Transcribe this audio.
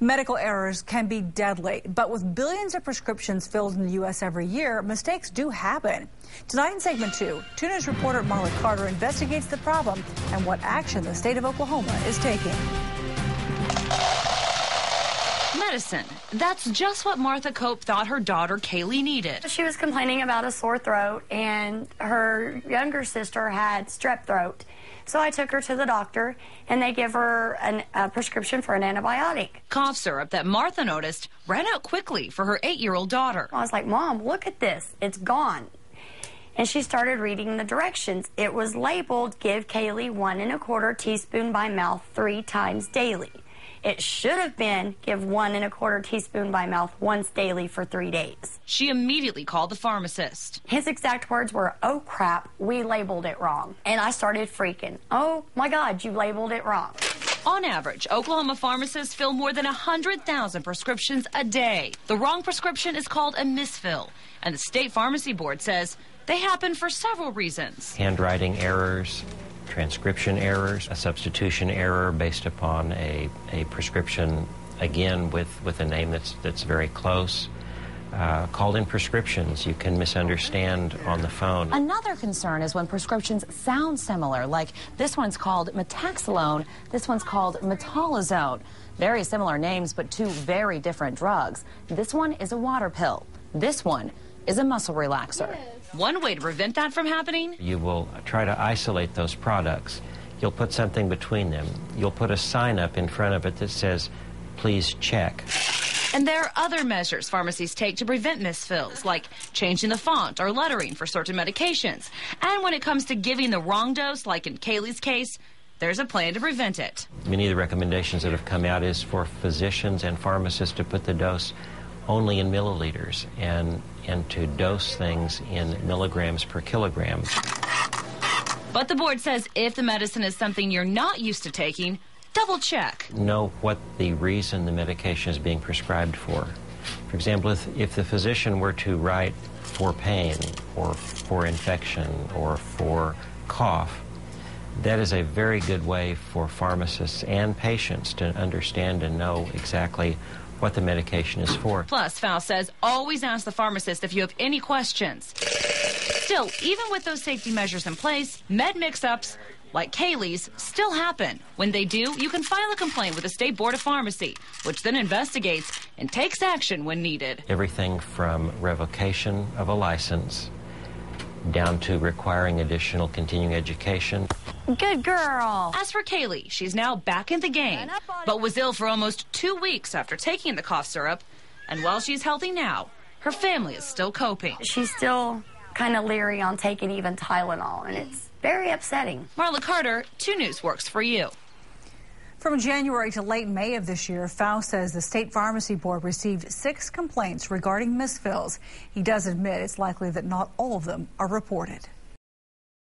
Medical errors can be deadly, but with billions of prescriptions filled in the U.S. every year, mistakes do happen. Tonight in segment 2, 2 News reporter Marla Carter investigates the problem and what action the state of Oklahoma is taking. Medicine. That's just what Martha Cope thought her daughter Kaylee needed. She was complaining about a sore throat, and her younger sister had strep throat. So I took her to the doctor, and they give her a prescription for an antibiotic. Cough syrup that Martha noticed ran out quickly for her 8-year-old daughter. I was like, Mom, look at this. It's gone. And she started reading the directions. It was labeled, give Kaylee 1 1/4 teaspoon by mouth 3 times daily. It should have been, give 1 1/4 teaspoon by mouth once daily for 3 days. She immediately called the pharmacist. His exact words were, oh crap, we labeled it wrong. And I started freaking. Oh my God, you labeled it wrong. On average, Oklahoma pharmacists fill more than 100,000 prescriptions a day. The wrong prescription is called a misfill, and the state pharmacy board says they happen for several reasons. Handwriting errors, transcription errors, a substitution error based upon a prescription, again with a name that's very close. Called-in prescriptions you can misunderstand on the phone. Another concern is when prescriptions sound similar, like this one's called metaxalone, this one's called metolazone. Very similar names, but 2 very different drugs. This one is a water pill. This one is a muscle relaxer. One way to prevent that from happening? You will try to isolate those products. You'll put something between them. You'll put a sign up in front of it that says, please check. And there are other measures pharmacies take to prevent misfills, like changing the font or lettering for certain medications. And when it comes to giving the wrong dose, like in Kaylee's case, there's a plan to prevent it. Many of the recommendations that have come out is for physicians and pharmacists to put the dose only in milliliters and to dose things in milligrams per kilogram. But the board says if the medicine is something you're not used to taking, double check. Know what the reason the medication is being prescribed for. For example, if the physician were to write for pain or for infection or for cough, that is a very good way for pharmacists and patients to understand and know exactly what the medication is for. Plus, Faust says always ask the pharmacist if you have any questions. Still, even with those safety measures in place, med mix-ups like Kaylee's still happen. When they do, you can file a complaint with the State Board of Pharmacy, which then investigates and takes action when needed. Everything from revocation of a license down to requiring additional continuing education. Good girl. As for Kaylee, she's now back in the game, but was ill for almost 2 weeks after taking the cough syrup. And while she's healthy now, her family is still coping. She's still kind of leery on taking even Tylenol, and it's very upsetting. Marla Carter, 2 News works for you. From January to late May of this year, Faust says the State Pharmacy Board received 6 complaints regarding misfills. He does admit it's likely that not all of them are reported.